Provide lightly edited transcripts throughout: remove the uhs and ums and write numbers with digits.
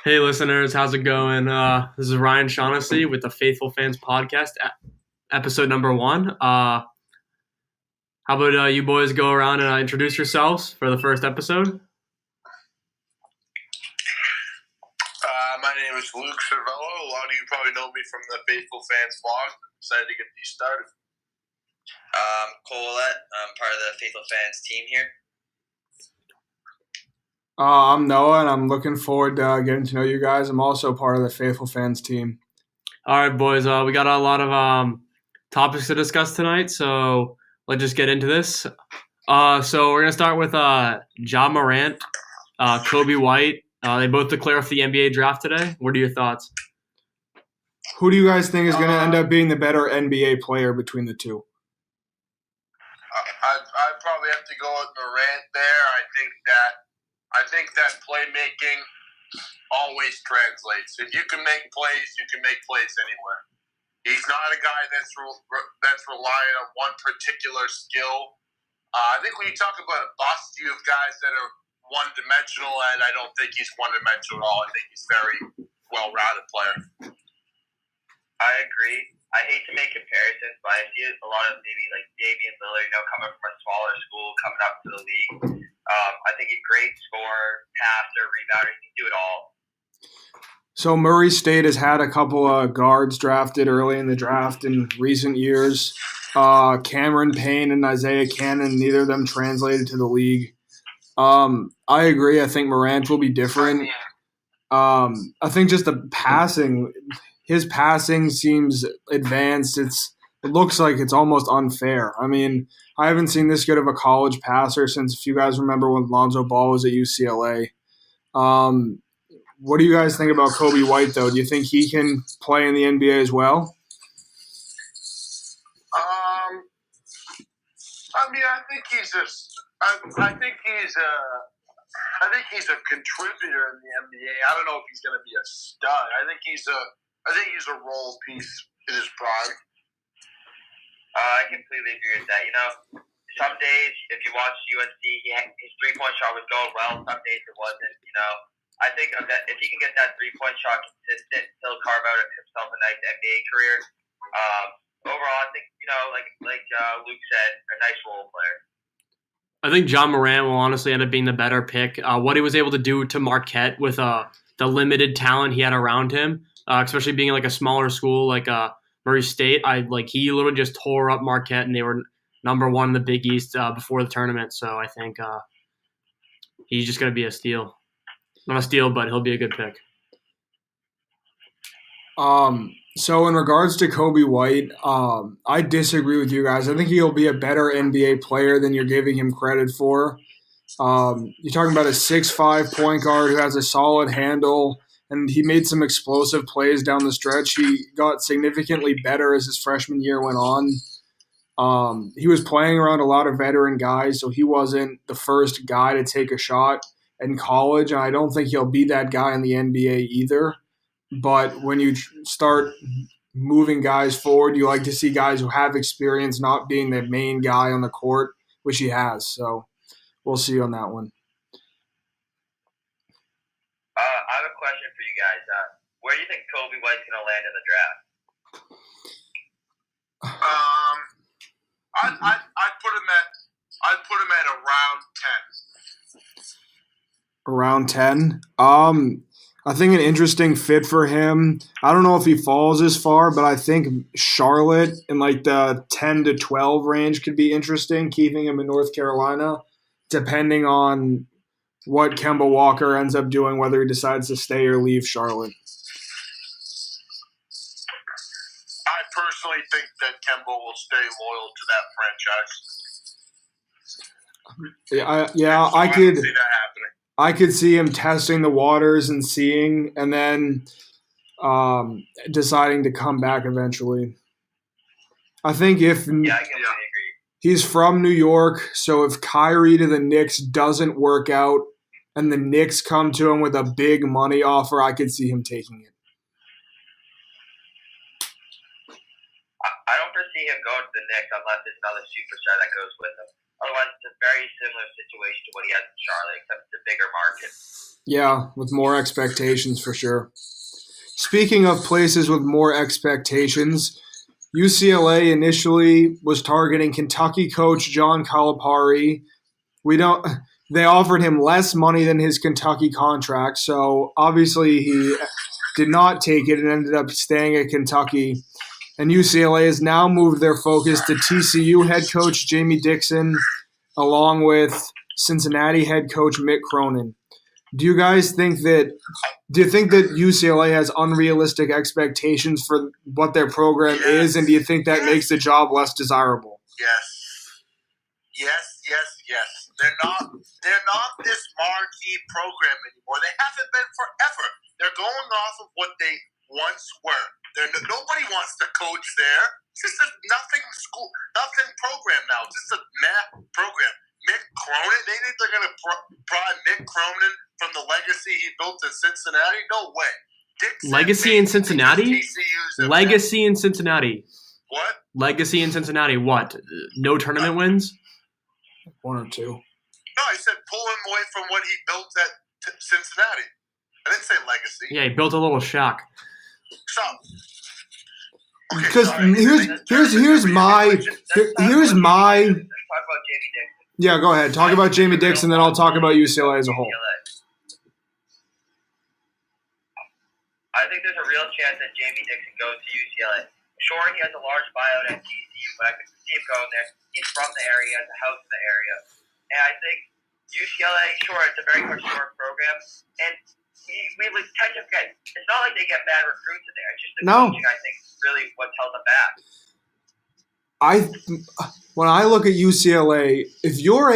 Hey, listeners, how's it going? This is Ryan Shaughnessy with the Faithful Fans Podcast, episode number one. How about you boys go around and introduce yourselves for the first episode? My name is Luke Cervello. A lot of you probably know me from the Faithful Fans vlog. I'm excited to get these started. Colette. I'm part of the Faithful Fans team here. I'm Noah, and I'm looking forward to getting to know you guys. I'm also part of the Faithful Fans team. All right, boys, we got a lot of topics to discuss tonight, so let's just get into this. So we're going to start with Ja Morant, Coby White. They both declare for the NBA draft today. What are your thoughts? Who do you guys think is going to end up being the better NBA player between the two? I'd probably have to go with Morant there. I think that playmaking always translates. If you can make plays, you can make plays anywhere. He's not a guy that's relying on one particular skill. I think when you talk about a bust, you have guys that are one-dimensional, and I don't think he's one-dimensional at all. I think he's a very well-rounded player. I agree. I hate to make comparisons, but I see a lot of maybe like Damian Lillard, coming from a smaller school, coming up to the league. I think a great scorer, passer, rebounder, he can do it all. So Murray State has had a couple of guards drafted early in the draft in recent years. Cameron Payne and Isaiah Cannon, neither of them translated to the league. I agree. I think Morant will be different. I think just the passing, his passing seems advanced. It looks like it's almost unfair. I mean, I haven't seen this good of a college passer since, if you guys remember, when Lonzo Ball was at UCLA. What do you guys think about Coby White, though? Do you think he can play in the NBA as well? I think he's a contributor in the NBA. I don't know if he's going to be a stud. I think he's a role piece in his prime. I completely agree with that. Some days, if you watch UNC, his three-point shot was going well. Some days it wasn't. I think that if he can get that three-point shot consistent, he'll carve out himself a nice NBA career. Overall, I think like Luke said, a nice role player. I think Ja Morant will honestly end up being the better pick. What he was able to do to Marquette with the limited talent he had around him, especially being like a smaller school like Murray State, he literally just tore up Marquette, and they were number one in the Big East before the tournament. So I think he's just going to be a steal. Not a steal, but he'll be a good pick. So in regards to Coby White, I disagree with you guys. I think he'll be a better NBA player than you're giving him credit for. You're talking about a 6'5" point guard who has a solid handle, and he made some explosive plays down the stretch. He got significantly better as his freshman year went on. He was playing around a lot of veteran guys, so he wasn't the first guy to take a shot in college, and I don't think he'll be that guy in the NBA either. But when you start moving guys forward, you like to see guys who have experience not being the main guy on the court, which he has. So we'll see on that one. I have a question for you guys. Where do you think Coby White's going to land in the draft? I'd put him at around 10. Around 10? I think an interesting fit for him. I don't know if he falls as far, but I think Charlotte in like the 10 to 12 range could be interesting, keeping him in North Carolina, depending on what Kemba Walker ends up doing, whether he decides to stay or leave Charlotte. I personally think that Kemba will stay loyal to that franchise. I could see that happening. I could see him testing the waters and seeing, and then deciding to come back eventually. I think I completely agree. He's from New York, so if Kyrie to the Knicks doesn't work out and the Knicks come to him with a big money offer, I could see him taking it. I don't foresee him going to the Knicks unless there's another superstar that goes with him. Otherwise, it's a very similar situation to what he has in Charlotte, except it's a bigger market. Yeah, with more expectations for sure. Speaking of places with more expectations, UCLA initially was targeting Kentucky coach John Calipari. They offered him less money than his Kentucky contract, so obviously he did not take it and ended up staying at Kentucky. And UCLA has now moved their focus to TCU head coach Jamie Dixon, along with Cincinnati head coach Mick Cronin. Do you think that UCLA has unrealistic expectations for what their program is, and do you think that makes the job less desirable? Yes. They're not this marquee program anymore. They haven't been forever. They're going off of what they once were. Nobody wants to coach there. It's just a nothing program now. It's just a meh program. Mick Cronin, they think they're going to pry Mick Cronin from the legacy he built in Cincinnati? No way. Dixon Legacy in Cincinnati? Legacy in Cincinnati. What? Legacy in Cincinnati. What? No tournament wins? One or two. No, I said pull him away from what he built at Cincinnati. I didn't say legacy. Yeah, he built a little shack. Stop. Okay, because here's my yeah. Go ahead. Talk about Jamie Dixon, then I'll talk about UCLA as a whole. I think there's a real chance that Jamie Dixon goes to UCLA. Sure, he has a large buyout at TCU, but I could see him going there. He's from the area, he has a house in the area. And I think UCLA, sure, it's a very historic program. And we would tend to forget, it's not like they get bad recruits in there. It's just the coaching, I think, is really what's held them back. When I look at UCLA, if you're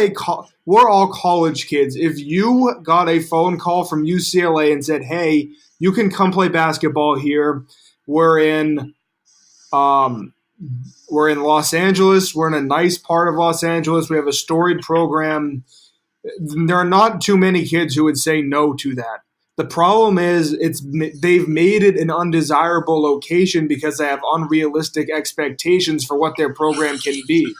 we're all college kids. If you got a phone call from UCLA and said, "Hey, you can come play basketball here. We're in Los Angeles. We're in a nice part of Los Angeles. We have a storied program." There are not too many kids who would say no to that. The problem is they've made it an undesirable location because they have unrealistic expectations for what their program can be.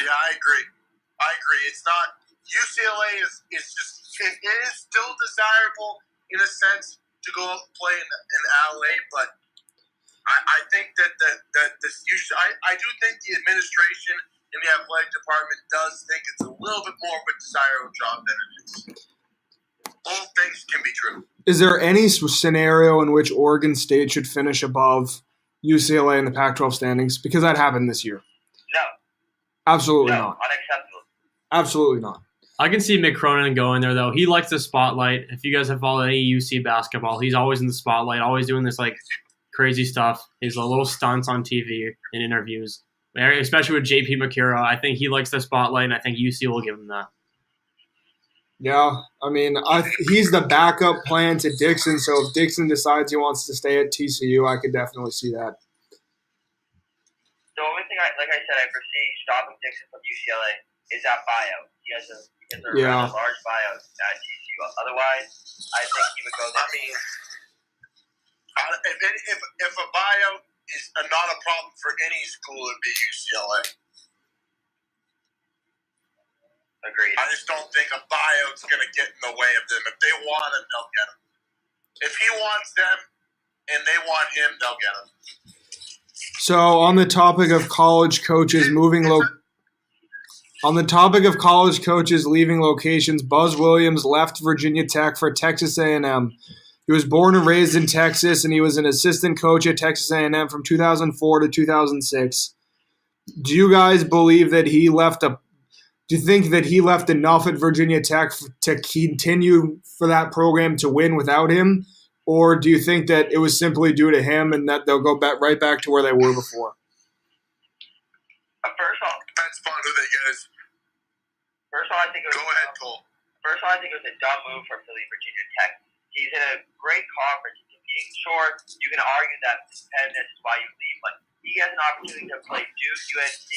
Yeah, I agree. It's not UCLA is just it is still desirable in a sense to go out and play in LA, but I think that I do think the administration in the athletic department does think it's a little bit more of a desirable job than it is. Both things can be true. Is there any scenario in which Oregon State should finish above UCLA in the Pac-12 standings? Because that happened this year. No. Absolutely not. Unacceptable. Absolutely not. I can see Mick Cronin going there, though. He likes the spotlight. If you guys have followed any UC basketball, he's always in the spotlight, always doing this crazy stuff. His little stunts on TV in interviews. Especially with JP Makura. I think he likes the spotlight, and I think UC will give him that. Yeah, I mean, he's the backup plan to Dixon, so if Dixon decides he wants to stay at TCU, I could definitely see that. The only thing, like I said, I foresee stopping Dixon from UCLA is that buyout. He has a rather large buyout at TCU. Otherwise, I think he would go there. I mean, if a buyout is not a problem for any school, it'd be UCLA. Agreed. I just don't think a buyout's going to get in the way of them. If they want him, they'll get him. If he wants them and they want him, they'll get him. So on the topic of college coaches leaving locations, Buzz Williams left Virginia Tech for Texas A&M. He was born and raised in Texas, and he was an assistant coach at Texas A&M from 2004 to 2006. Do you guys believe that he left Do you think that he left enough at Virginia Tech to continue for that program to win without him? Or do you think that it was simply due to him and that they'll go right back to where they were before? First off, depends upon who they get. First off, I think it was Go ahead, Cole. First off, I think it was a dumb move for him to leave Virginia Tech. He's in a great conference. Sure, you can argue that competitiveness is why you leave, but he has an opportunity to play Duke, UNC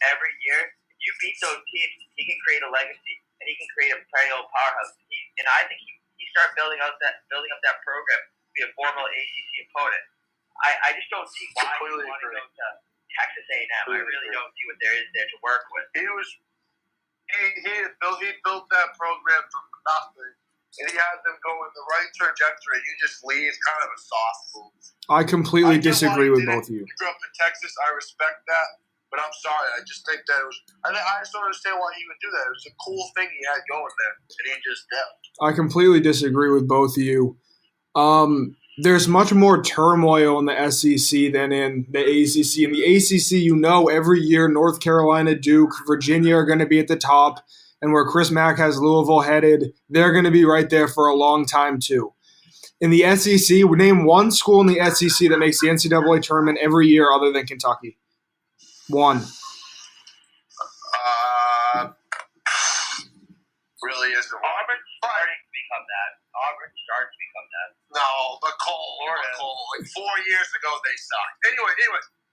every year. If you beat those teams, he can create a legacy and he can create a perennial powerhouse. And I think he start building up that program to be a formal ACC opponent. I just don't see why he would want to go to Texas A&M. I really don't see what there is there to work with. He built that program from nothing, and he had them go in the right trajectory. You just leave, kind of a soft move. I completely disagree with both of you. He grew up in Texas. I respect that, but I'm sorry. I just think that it was. I just don't understand why he would do that. It was a cool thing he had going there, and he just left. I completely disagree with both of you. There's much more turmoil in the SEC than in the ACC. In the ACC, every year North Carolina, Duke, Virginia are going to be at the top, and where Chris Mack has Louisville headed, they're going to be right there for a long time too. In the SEC, we name one school in the SEC that makes the NCAA tournament every year other than Kentucky. One. Really isn't. Auburn's starting to become that. No, but Cole, like 4 years ago they sucked. Anyway,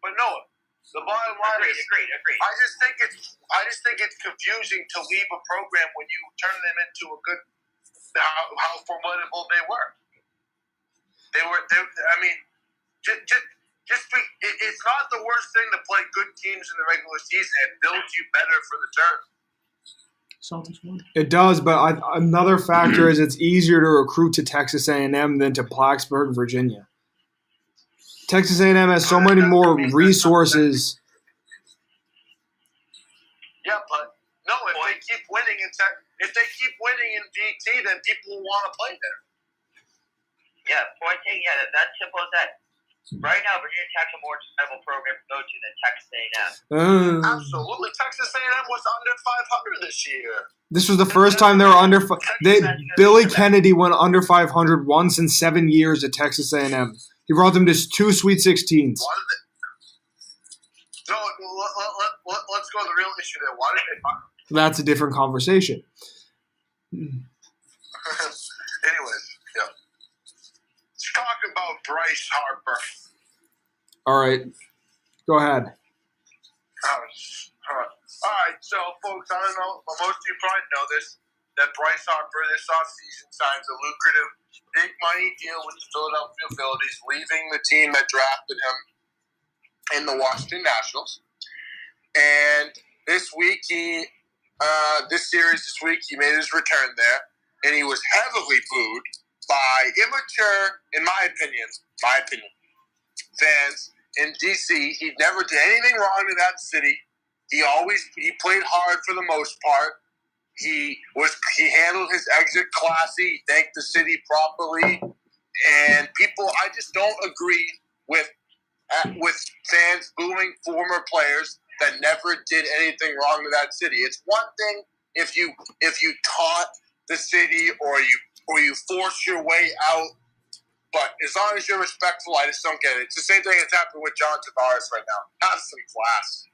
but Noah, the bottom line is, agreed. I just think it's confusing to leave a program when you turn them into a good. How formidable they were. I mean, it's not the worst thing to play good teams in the regular season. It builds you better for the term. It does, but another factor is it's easier to recruit to Texas A&M than to Blacksburg, Virginia. Texas A&M has so many more resources. Yeah, but no, if they keep winning in VT, then people will want to play there. Yeah, point taken. Yeah, that's simple as that. Right now, Virginia Tech's a more desirable program to go to than Texas A&M. Absolutely. Texas A&M was under 500 this year. This was the first time they were under Billy Kennedy went under 500 once in 7 years at Texas A&M. He brought them to 2 Sweet 16s. No, let's go to the real issue there. Why did they fire him? That's a different conversation. Anyways, yeah. Let's talk about Bryce Harper. All right. Go ahead. All right, so folks, I don't know, but most of you probably know this, that Bryce Harper this offseason signs a lucrative big money deal with the Philadelphia Phillies, leaving the team that drafted him in the Washington Nationals. And this week, he made his return there, and he was heavily booed by immature, in my opinion, fans in D.C. He never did anything wrong to that city. He played hard for the most part. He handled his exit classy. He thanked the city properly, and I just don't agree with fans booing former players that never did anything wrong to that city. It's one thing if you taunt the city or you force your way out, but as long as you're respectful, I just don't get it. It's the same thing that's happening with John Tavares right now. Have some class.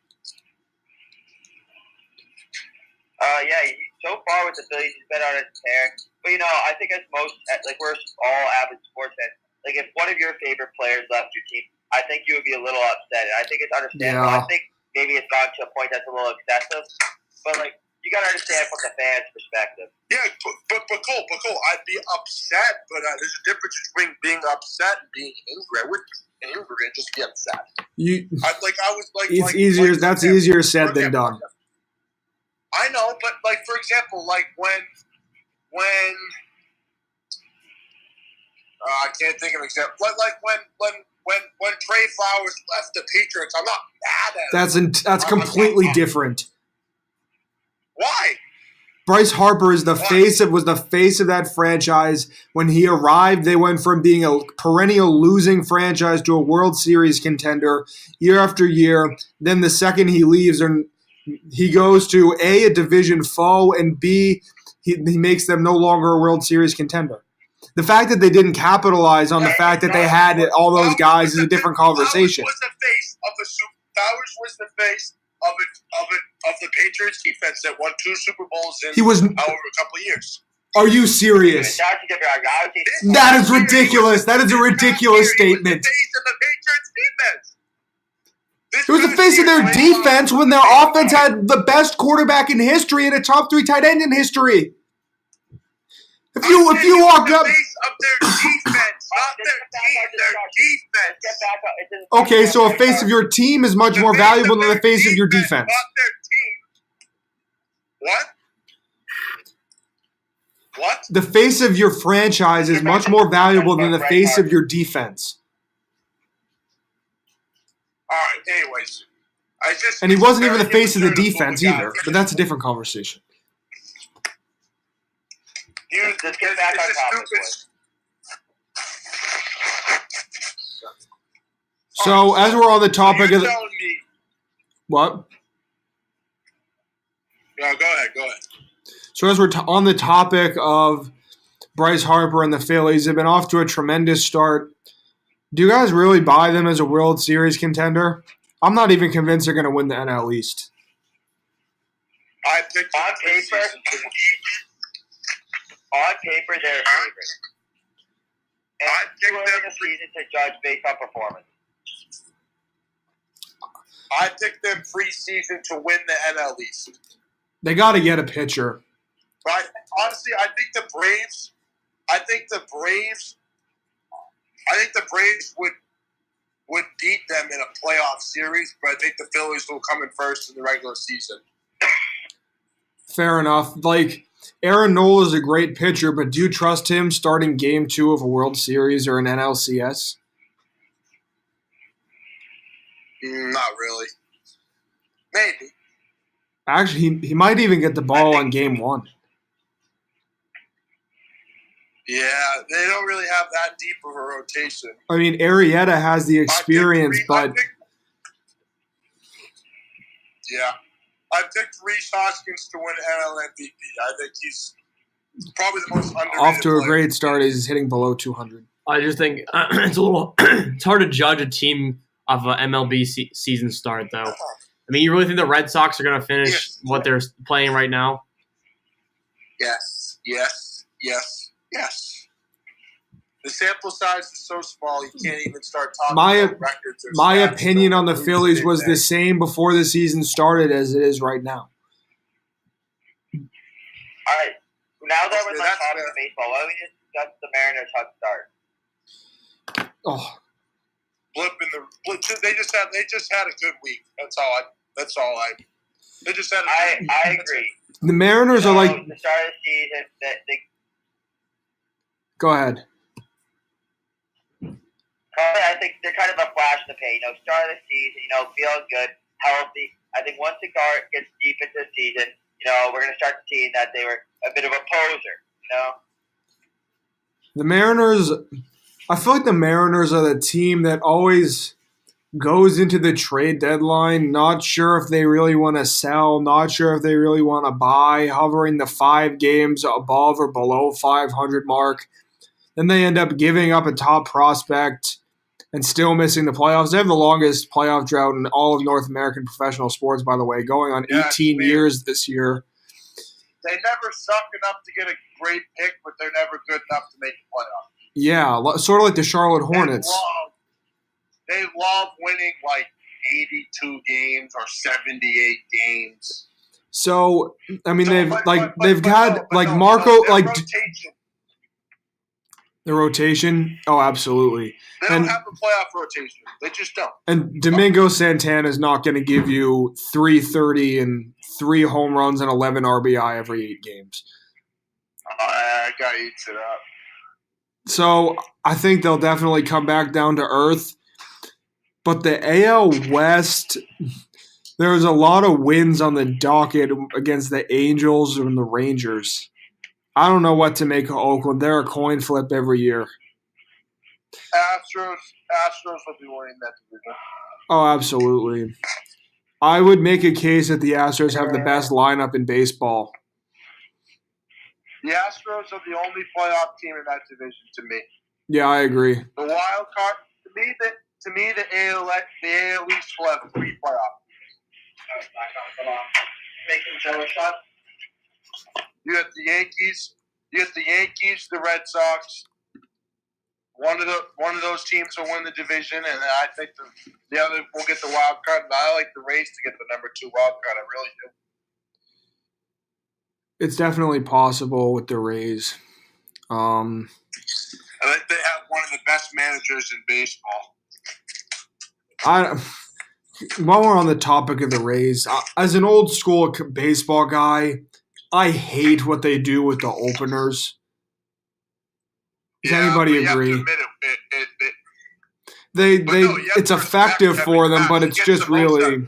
So far with the Phillies, he's been on his tear. But, I think as we're all avid sports fans, if one of your favorite players left your team, I think you would be a little upset. And I think it's understandable. Yeah. I think maybe it's gone to a point that's a little excessive. But, you got to understand from the fans' perspective. Yeah, but Cole, I'd be upset, but there's a difference between being upset and being angry. I wouldn't be angry and just be upset. It's easier. That's easier said than done. I know, but for example, when I can't think of an example. When Trey Flowers left the Patriots, I'm not mad at him. That's completely different. Why? Bryce Harper was the face of that franchise. When he arrived, they went from being a perennial losing franchise to a World Series contender year after year. Then the second he leaves, he goes to A, division foe, and B, he makes them no longer a World Series contender. The fact that they didn't capitalize on the fact that they had all those guys is a different conversation. Flowers was the face of the Patriots defense that won 2 Super Bowls in over a couple of years. Are you serious? That is ridiculous. That is a ridiculous statement. It was the face of their defense when their offense had the best quarterback in history and a top 3 tight end in history. If you walk up, face of their defense, not their team, their defense. okay, so a face of your team is much more valuable than the face of your defense. Not their team. What? The face of your franchise is much more valuable than the face of your defense. All right. Anyways, And he wasn't even the face of the defense either, but that's a different conversation. Just get back on topic, boys. So as we're on the topic of telling me. what? No, go ahead. So as we're on the topic of Bryce Harper and the Phillies, they've been off to a tremendous start. Do you guys really buy them as a World Series contender? I'm not even convinced they're going to win the NL East. I picked on paper, they're a favorite. And I picked them the season to judge based on performance. I picked them preseason to win the NL East. They got to get a pitcher. But honestly, I think the Braves would beat them in a playoff series, but I think the Phillies will come in first in the regular season. Fair enough. Like, Aaron Nola is a great pitcher, but do you trust him starting Game 2 of a World Series or an NLCS? Not really. Maybe. Actually, he might even get the ball on Game 1. Yeah, they don't really have that deep of a rotation. I mean, Arrieta has the experience, but... I picked Rhys Hoskins to win NL MVP. I think he's probably the most underrated off to a player. great start. He's hitting below 200. I just think it's hard to judge a team of an MLB season start, though. I mean, you really think the Red Sox are going to finish what they're playing right now? Yes. The sample size is so small, you can't even start talking about records. My opinion on the Phillies was the same before the season started as it is right now. All right. Now that we're on topic of baseball, why don't we just discuss the Mariners' hot start? Oh, They just had a good week. They just had. I agree. The Mariners are like the start of the season. Go ahead. I think they're kind of a flash in the pan. Start of the season, feeling good, healthy. I think once the guard gets deep into the season, we're going to start seeing that they were a bit of a poser, The Mariners, I feel like the Mariners are the team that always goes into the trade deadline, not sure if they really want to sell, not sure if they really want to buy, hovering the 5 games above or below 500 mark. Then they end up giving up a top prospect and still missing the playoffs. They have the longest playoff drought in all of North American professional sports, by the way, going on 18 years this year. They never suck enough to get a great pick, but they're never good enough to make the playoffs. Yeah, sort of like the Charlotte Hornets. They love winning like 82 games or 78 games. So, I mean, they've had Marco, rotation. The rotation? Oh, absolutely. They don't have a playoff rotation. They just don't. And Domingo Santana is not going to give you 330 and 3 home runs and 11 RBI every 8 games. That guy eats it up. So I think they'll definitely come back down to earth. But the AL West, there's a lot of wins on the docket against the Angels and the Rangers. I don't know what to make of Oakland. They're a coin flip every year. Astros will be winning that division. Oh, absolutely. I would make a case that the Astros have the best lineup in baseball. The Astros are the only playoff team in that division to me. Yeah, I agree. The wild card, to me, the AL East will have 3 playoff teams. Making a shot. You have the Yankees, the Red Sox. One of those teams will win the division, and I think the other will get the wild card. And I like the Rays to get the number 2 wild card. I really do. It's definitely possible with the Rays. I think they have one of the best managers in baseball. While we're on the topic of the Rays, as an old school baseball guy, I hate what they do with the openers. Does anybody agree? You have to admit it's effective for them, but it's just really.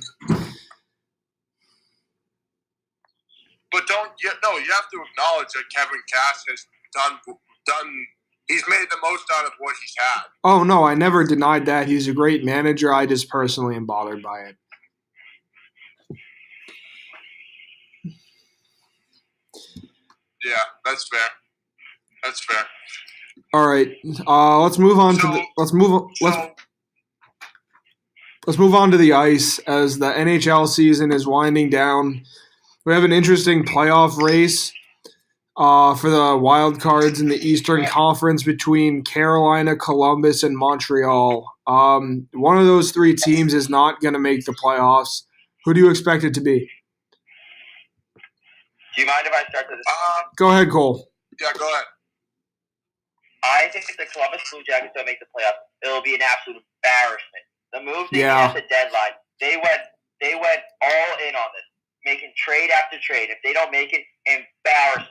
But you have to acknowledge that Kevin Cass has done. He's made the most out of what he's had. Oh no, I never denied that. He's a great manager. I just personally am bothered by it. Yeah, that's fair. That's fair. All right, let's move on let's move on to the ice as the NHL season is winding down. We have an interesting playoff race for the wild cards in the Eastern Conference between Carolina, Columbus, and Montreal. One of those three teams is not going to make the playoffs. Who do you expect it to be? Do you mind if I start this? Go ahead, Cole. Yeah, go ahead. I think if the Columbus Blue Jackets don't make the playoffs, it'll be an absolute embarrassment. The moves they made at the deadline, they went all in on this, making trade after trade. If they don't make it, embarrassment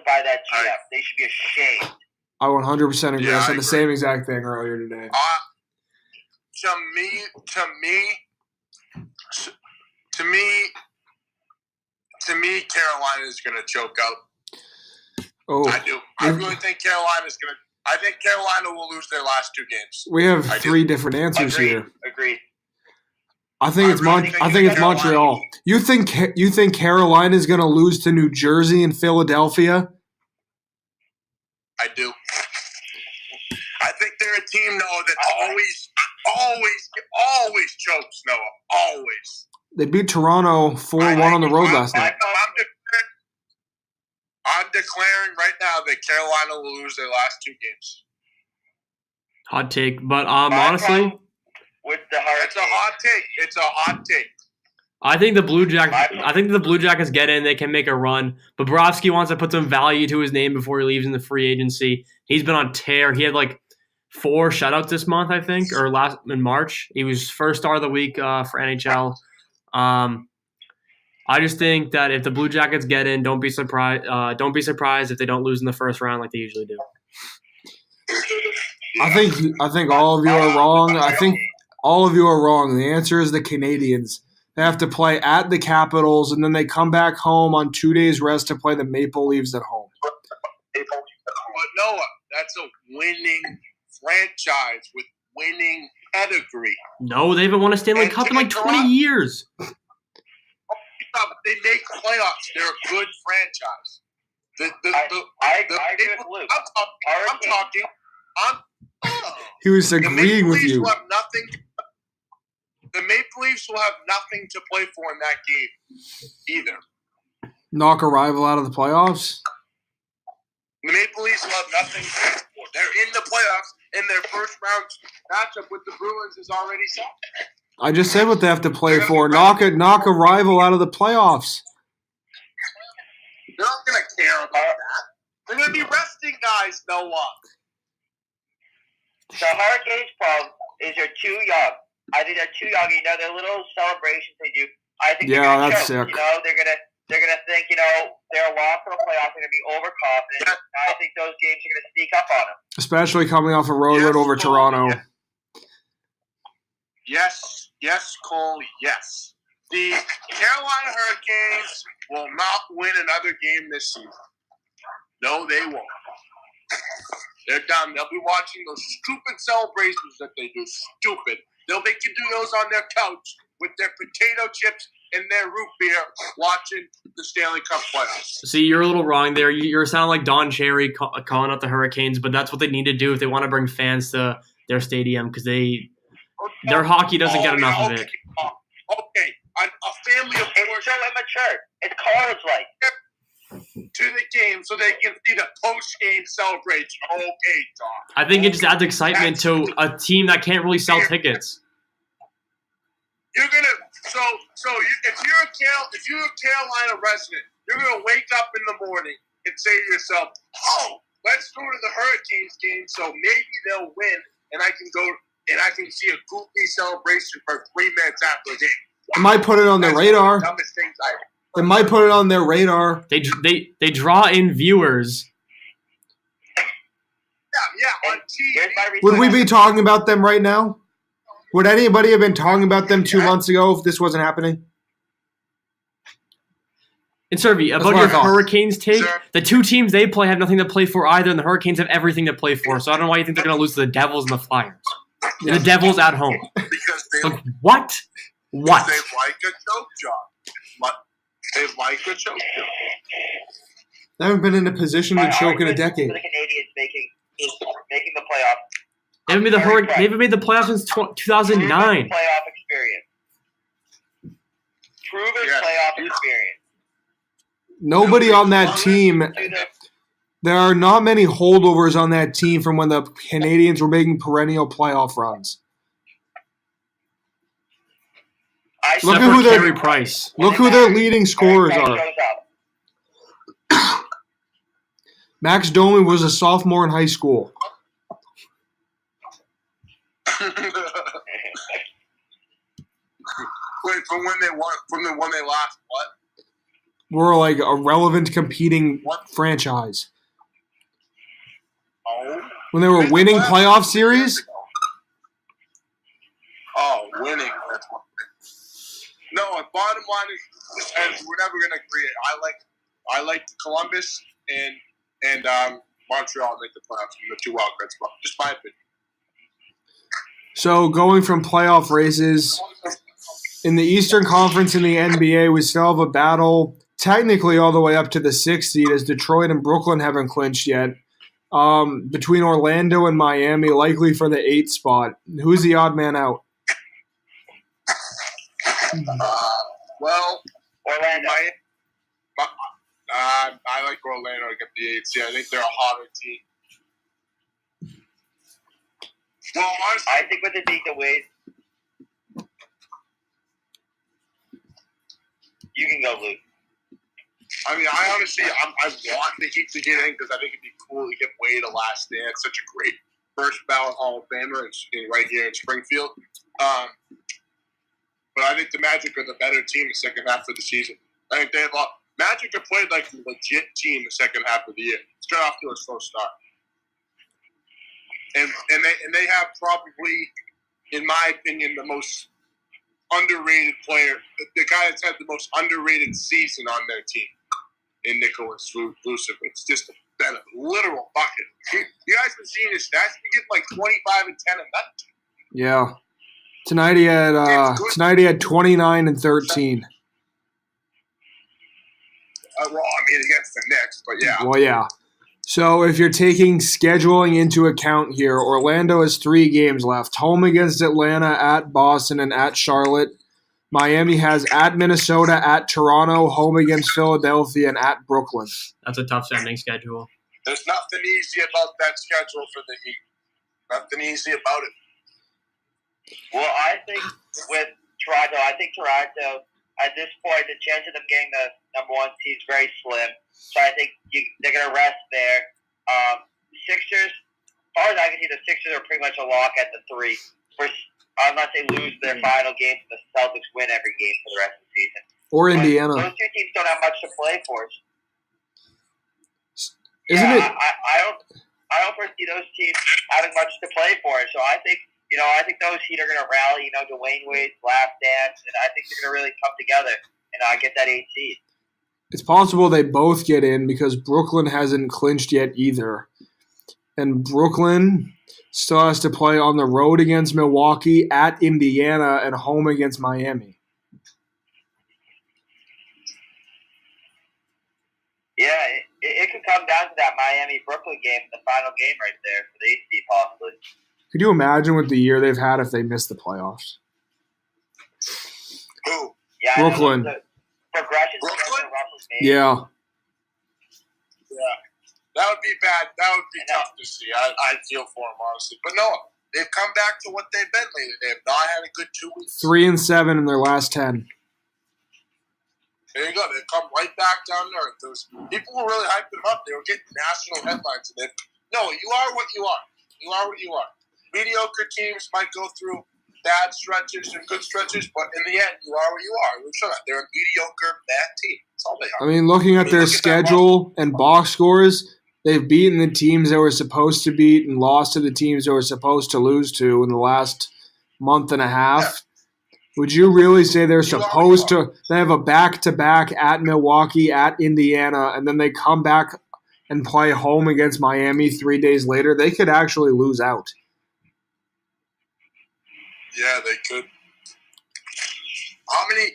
by that GM. They should be ashamed. I 100% agree. I said the same exact thing earlier today. To me, Carolina is going to choke out. Oh, I do. I really think Carolina's going to. I think Carolina will lose their last two games. We have three different answers here. Agreed. I think it's Montreal. You think Carolina is going to lose to New Jersey and Philadelphia? I do. I think they're a team, Noah, that always chokes, Noah. Always. They beat Toronto 4-1 on the road last night. I'm declaring right now that Carolina will lose their last two games. Hot take, but honestly, with the Hurricanes, it's a hot take. I think the Blue Jackets get in. They can make a run. Bobrovsky wants to put some value to his name before he leaves in the free agency. He's been on tear. He had 4 shutouts this month, I think, or in March. He was first star of the week for NHL. I just think that if the Blue Jackets get in, don't be surprised. Don't be surprised if they don't lose in the first round like they usually do. I think all of you are wrong. I think all of you are wrong. The answer is the Canadiens. They have to play at the Capitals, and then they come back home on 2 days rest to play the Maple Leafs at home. But Noah, that's a winning franchise with winning pedigree. No, they haven't won a Stanley Cup in 20 years. They make playoffs. They're a good franchise. I agree with Luke. I'm talking. He was agreeing with you. The Maple Leafs will have nothing to play for in that game either. Knock a rival out of the playoffs? The Maple Leafs will have nothing to play for. They're in the playoffs, and their first round matchup with the Bruins is already set. I just said what they have to play for. Knock a rival out of the playoffs. They're not going to care about that. They're going to be resting guys, Noah. The Hurricanes' problem is they're too young. I think they're too young. Their little celebrations they do. I think they're going to choke. Sick. They're gonna think they're lost in the playoffs. They're gonna be overconfident. I think those games are gonna sneak up on them. Especially coming off a road win over Toronto. Yes, Cole. Yes. The Carolina Hurricanes will not win another game this season. No, they won't. They're done. They'll be watching those stupid celebrations that they do. Stupid. They'll make you do those on their couch with their potato chips and their root beer watching the Stanley Cup playoffs. See, you're a little wrong there. You're sounding like Don Cherry calling out the Hurricanes, but that's what they need to do if they want to bring fans to their stadium because their hockey doesn't get enough of it. Okay, a family of four. It's so immature. It's college-like. To the game so they can see the post-game celebration. Okay, Don. I think it just adds excitement to a team that can't really sell tickets. You're gonna if you're a Carolina resident, you're gonna wake up in the morning and say to yourself, "Oh, let's go to the Hurricanes game so maybe they'll win, and I can go and I can see a goofy celebration for 3 minutes after the game. It might put it on their radar. Dumbest things It might put it on their radar. They draw in viewers. Yeah, on TV. Would we be talking about them right now? Would anybody have been talking about them 2 months ago if this wasn't happening? And Servi, about what I your thought. Hurricanes take, Sure. the 2 teams they play have nothing to play for either, and the Hurricanes have everything to play for. So I don't know why you think they're going to lose to the Devils and the Flyers. And the Devils at home. Because they, Like, what? What? they like a choke job. They like a choke job. They haven't been in a position to choke in a decade. For the Canadians making the playoffs. They haven't made the playoffs since 2009. Proven playoff experience. Proven Yes. playoff experience. Nobody on that team. There are not many holdovers on that team from when the Canadians were making perennial playoff runs. Look Except at who for they're- Carey Price. Look who their leading scorers are. Max Domi was a sophomore in high school. Wait, from when they won, from the when they lost, what? We're like a relevant competing franchise. Oh, When they were winning playoff series, oh, winning. That's one thing. No, bottom line is, and we're never gonna agree. I like Columbus and Montreal make the playoffs from the 2 wildcard spot. Just my opinion. so going from playoff races in the Eastern Conference in the NBA, we still have a battle technically all the way up to the 6th seed as Detroit and Brooklyn haven't clinched yet. Between Orlando and Miami, likely for the 8th spot. Who's the odd man out? Well, Orlando. I like Orlando to get the 8th seed. I think they're a hotter team. Well, honestly, I think with the Deacon Wade, you can go, Luke. I mean, I honestly want the Heat to get in because I think it'd be cool to get Wade a last dance. Such a great first ballot Hall of Famer right here in Springfield. But I think the Magic are the better team the second half of the season. I think they have Magic have played like a legit team the second half of the year. Start off to a slow start, and they have probably, in my opinion, the most underrated player, the guy that's had the most underrated season on their team, in Nicholas Vucevic. It's been a literal bucket. You guys been seeing his stats? He gets like 25 and 10 and nothing. Yeah. Tonight he had 29 and 13. Well, I mean, against the Knicks, but yeah. Well, yeah. So if you're taking scheduling into account here, Orlando has 3 games left. Home against Atlanta, at Boston, and at Charlotte. Miami has at Minnesota, at Toronto, home against Philadelphia, and at Brooklyn. That's a tough sending schedule. There's nothing easy about that schedule for the Heat. Nothing easy about it. Well, I think with Toronto, at this point, the chance of them getting the number 1 seed is very slim. So I think they're going to rest there. Sixers, as far as I can see, the Sixers are pretty much a lock at the 3. Unless they lose their final game, the Celtics win every game for the rest of the season. Or But Indiana. those 2 teams don't have much to play for. Isn't it? I don't foresee those teams having much to play for. So I think those Heat are going to rally. Dwayne Wade's last dance, and I think they're going to really come together and get that 8th seed. It's possible they both get in because Brooklyn hasn't clinched yet either. And Brooklyn still has to play on the road against Milwaukee, at Indiana, and home against Miami. Yeah, it could come down to that Miami-Brooklyn game, the final game right there for the 8th seed possibly. Could you imagine what the year they've had if they missed the playoffs? Who? Yeah, Brooklyn. The progression Brooklyn? Russell's made. Yeah. Yeah. That would be bad. That would be tough to see. I feel for them, honestly. But no, they've come back to what they've been lately. They have not had a good 2 weeks. 3-7 in their last 10. There you go. They come right back down to earth. People were really hyping them up. They were getting national headlines. And no, you are what you are. You are what you are. Mediocre teams might go through bad stretches and good stretches, but in the end, you are what you are. They're a mediocre, bad team. That's all they are. I mean, looking at their schedule and box scores, they've beaten the teams they were supposed to beat and lost to the teams they were supposed to lose to in the last month and a half. Yeah. Would you really say they're supposed to – they have a back-to-back at Milwaukee, at Indiana, and then they come back and play home against Miami 3 days later? They could actually lose out. Yeah, they could. How many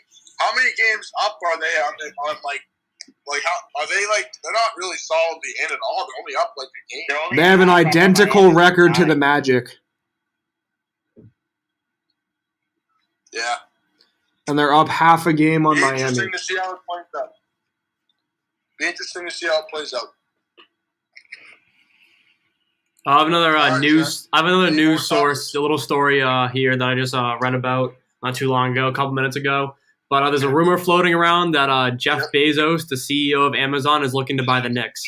games up are they on how are they they're not really solidly in at all. They're only up a game. They have an identical record to the Magic. Yeah. And they're up half a game on Miami. Interesting to see how it plays out. Be interesting to see how it plays out. I have another news source, a little story here that I just read about not too long ago, a couple minutes ago. But there's a rumor floating around that Jeff Bezos, the CEO of Amazon, is looking to buy the Knicks.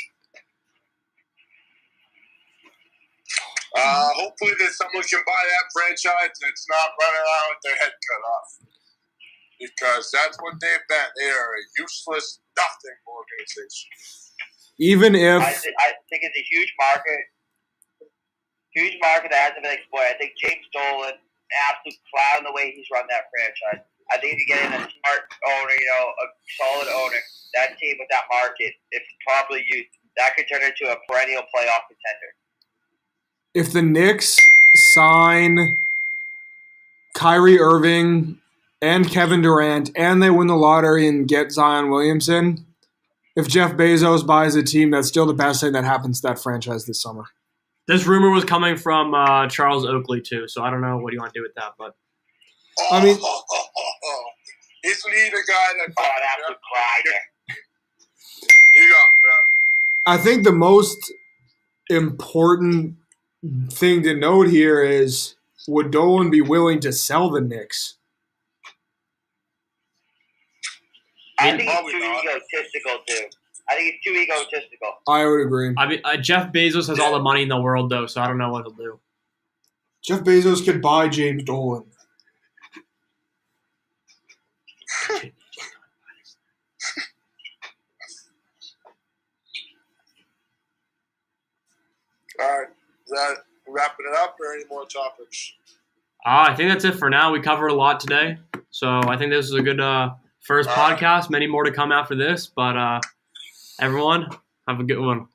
Hopefully that someone can buy that franchise that's not running around with their head cut off. Because that's what they've been. They are a useless, nothing organization. Even if... I think it's a huge market that hasn't been exploited. I think James Dolan, an absolute clown the way he's run that franchise. I think if you get in a smart owner, a solid owner, that team with that market, if properly used, that could turn into a perennial playoff contender. If the Knicks sign Kyrie Irving and Kevin Durant and they win the lottery and get Zion Williamson, if Jeff Bezos buys a team, that's still the best thing that happens to that franchise this summer. This rumor was coming from Charles Oakley, too, so I don't know what you want to do with that. But I mean, isn't he the guy that bought after Clyde? You go, bro. I think the most important thing to note here is, would Dolan be willing to sell the Knicks? I think it's too egotistical, too. I think it's too egotistical. I would agree. I mean, Jeff Bezos has all the money in the world, though, so I don't know what he'll do. Jeff Bezos could buy James Dolan. All right. Is that wrapping it up or any more topics? I think that's it for now. We covered a lot today. So I think this is a good first podcast. Many more to come after this. But everyone, have a good one.